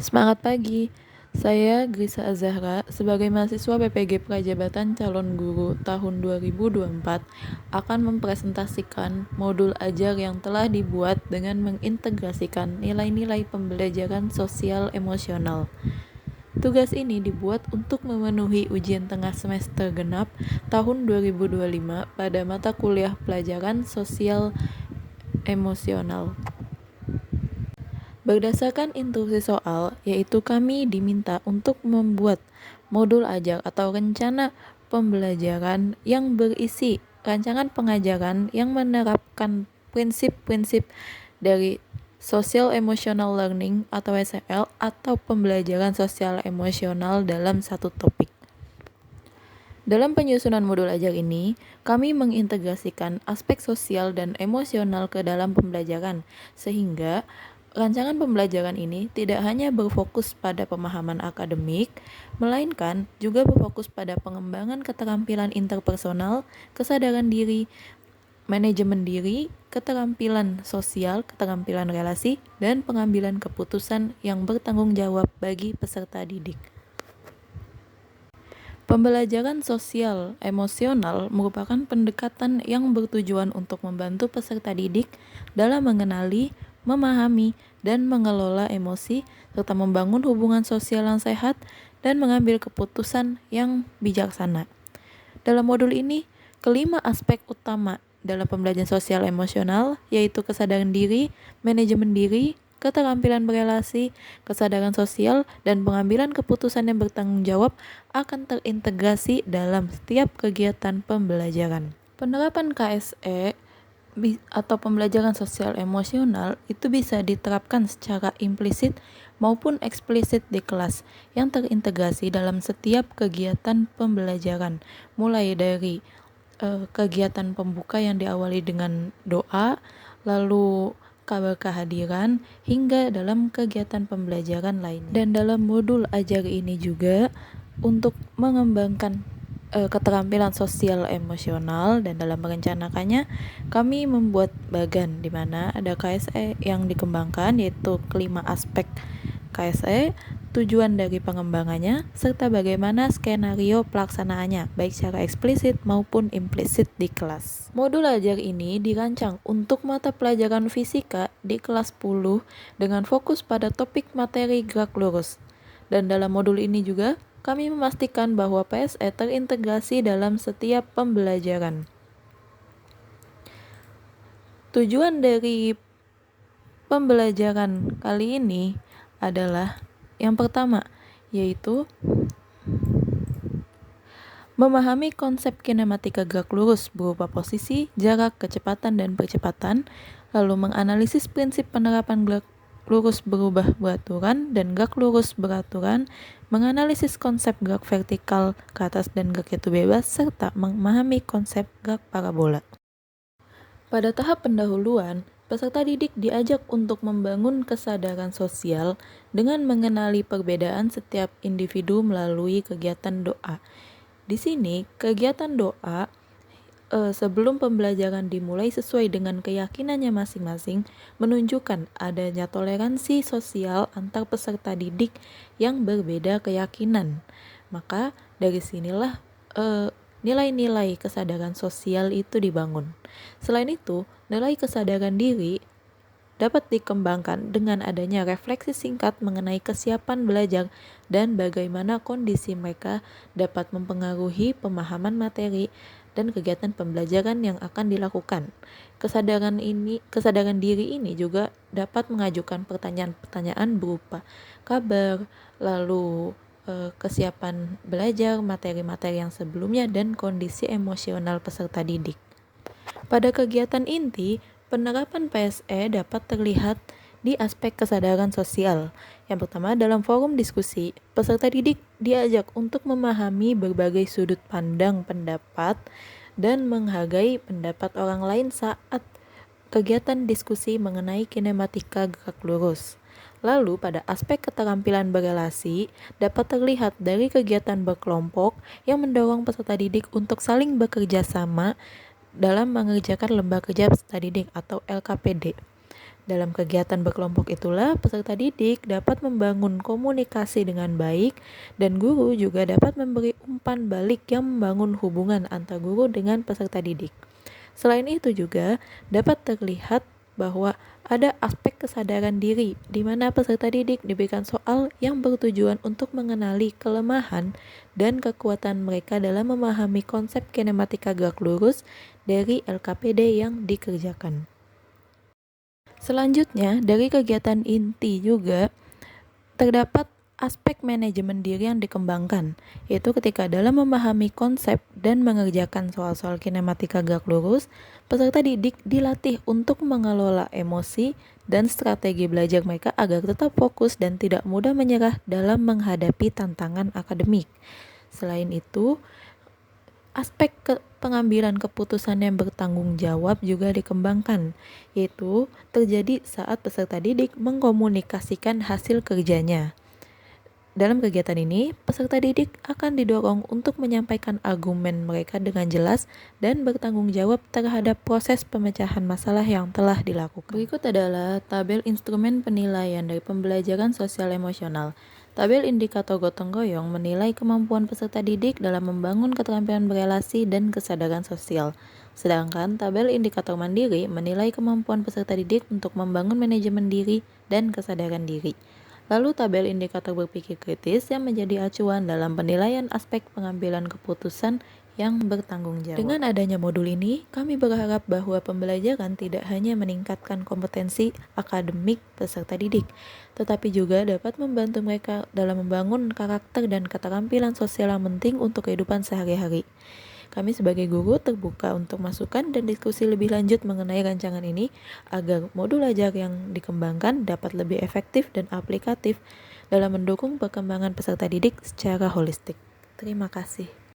Semangat pagi, saya Grisa Azahra sebagai mahasiswa PPG Prajabatan Calon Guru tahun 2024 akan mempresentasikan modul ajar yang telah dibuat dengan mengintegrasikan nilai-nilai pembelajaran sosial emosional. Tugas ini dibuat untuk memenuhi ujian tengah semester genap tahun 2025 pada mata kuliah pelajaran sosial emosional. Berdasarkan instruksi soal, yaitu kami diminta untuk membuat modul ajar atau rencana pembelajaran yang berisi rancangan pengajaran yang menerapkan prinsip-prinsip dari Social Emotional Learning atau SEL atau pembelajaran sosial emosional dalam satu topik. Dalam penyusunan modul ajar ini, kami mengintegrasikan aspek sosial dan emosional ke dalam pembelajaran, sehingga rancangan pembelajaran ini tidak hanya berfokus pada pemahaman akademik, melainkan juga berfokus pada pengembangan keterampilan interpersonal, kesadaran diri, manajemen diri, keterampilan sosial, keterampilan relasi, dan pengambilan keputusan yang bertanggung jawab bagi peserta didik. Pembelajaran sosial emosional merupakan pendekatan yang bertujuan untuk membantu peserta didik dalam mengenali, memahami, dan mengelola emosi, serta membangun hubungan sosial yang sehat dan mengambil keputusan yang bijaksana. Dalam modul ini, kelima aspek utama dalam pembelajaran sosial emosional yaitu kesadaran diri, manajemen diri, keterampilan berelasi, kesadaran sosial, dan pengambilan keputusan yang bertanggung jawab akan terintegrasi dalam setiap kegiatan pembelajaran. Penerapan KSE atau pembelajaran sosial emosional itu bisa diterapkan secara implisit maupun eksplisit di kelas yang terintegrasi dalam setiap kegiatan pembelajaran, mulai dari kegiatan pembuka yang diawali dengan doa, lalu kabar kehadiran, hingga dalam kegiatan pembelajaran lain. Dan dalam modul ajar ini juga untuk mengembangkan keterampilan sosial emosional, dan dalam merencanakannya kami membuat bagan di mana ada KSE yang dikembangkan, yaitu kelima aspek KSE, tujuan dari pengembangannya, serta bagaimana skenario pelaksanaannya, baik secara eksplisit maupun implisit di kelas. Modul ajar ini dirancang untuk mata pelajaran fisika di kelas 10 dengan fokus pada topik materi gerak lurus. Dan dalam modul ini juga, kami memastikan bahwa PSE terintegrasi dalam setiap pembelajaran. Tujuan dari pembelajaran kali ini adalah yang pertama, yaitu memahami konsep kinematika gerak lurus berupa posisi, jarak, kecepatan, dan percepatan, lalu menganalisis prinsip penerapan gerak lurus berubah beraturan dan gerak lurus beraturan, menganalisis konsep gerak vertikal ke atas dan gerak jatuh bebas, serta memahami konsep gerak parabola. Pada tahap pendahuluan, peserta didik diajak untuk membangun kesadaran sosial dengan mengenali perbedaan setiap individu melalui kegiatan doa. Di sini, kegiatan doa sebelum pembelajaran dimulai sesuai dengan keyakinannya masing-masing menunjukkan adanya toleransi sosial antar peserta didik yang berbeda keyakinan. Maka dari sinilah nilai-nilai kesadaran sosial itu dibangun. Selain itu, nilai kesadaran diri dapat dikembangkan dengan adanya refleksi singkat mengenai kesiapan belajar dan bagaimana kondisi mereka dapat mempengaruhi pemahaman materi dan kegiatan pembelajaran yang akan dilakukan. Kesadaran diri ini juga dapat mengajukan pertanyaan-pertanyaan berupa kabar, lalu kesiapan belajar, materi-materi yang sebelumnya, dan kondisi emosional peserta didik. Pada kegiatan inti, penerapan PSE dapat terlihat di aspek kesadaran sosial. Yang pertama, dalam forum diskusi, peserta didik diajak untuk memahami berbagai sudut pandang pendapat dan menghargai pendapat orang lain saat kegiatan diskusi mengenai kinematika gerak lurus. Lalu pada aspek keterampilan berelasi dapat terlihat dari kegiatan berkelompok yang mendorong peserta didik untuk saling bekerja sama dalam mengerjakan lomba kerja peserta didik atau LKPD. Dalam kegiatan berkelompok itulah peserta didik dapat membangun komunikasi dengan baik dan guru juga dapat memberi umpan balik yang membangun hubungan antar guru dengan peserta didik. Selain itu juga dapat terlihat bahwa ada aspek kesadaran diri di mana peserta didik diberikan soal yang bertujuan untuk mengenali kelemahan dan kekuatan mereka dalam memahami konsep kinematika gerak lurus dari LKPD yang dikerjakan. Selanjutnya, dari kegiatan inti juga terdapat aspek manajemen diri yang dikembangkan, yaitu ketika dalam memahami konsep dan mengerjakan soal-soal kinematika gerak lurus, peserta didik dilatih untuk mengelola emosi dan strategi belajar mereka agar tetap fokus dan tidak mudah menyerah dalam menghadapi tantangan akademik. Selain itu, aspek pengambilan keputusan yang bertanggung jawab juga dikembangkan, yaitu terjadi saat peserta didik mengkomunikasikan hasil kerjanya. Dalam kegiatan ini, peserta didik akan didorong untuk menyampaikan argumen mereka dengan jelas dan bertanggung jawab terhadap proses pemecahan masalah yang telah dilakukan. Berikut adalah tabel instrumen penilaian dari pembelajaran sosial emosional. Tabel indikator gotong royong menilai kemampuan peserta didik dalam membangun keterampilan berelasi dan kesadaran sosial. Sedangkan tabel indikator mandiri menilai kemampuan peserta didik untuk membangun manajemen diri dan kesadaran diri. Lalu tabel indikator berpikir kritis yang menjadi acuan dalam penilaian aspek pengambilan keputusan yang bertanggung jawab. Dengan adanya modul ini, kami berharap bahwa pembelajaran tidak hanya meningkatkan kompetensi akademik peserta didik, tetapi juga dapat membantu mereka dalam membangun karakter dan keterampilan sosial yang penting untuk kehidupan sehari-hari. Kami sebagai guru terbuka untuk masukan dan diskusi lebih lanjut mengenai rancangan ini agar modul ajar yang dikembangkan dapat lebih efektif dan aplikatif dalam mendukung perkembangan peserta didik secara holistik. Terima kasih.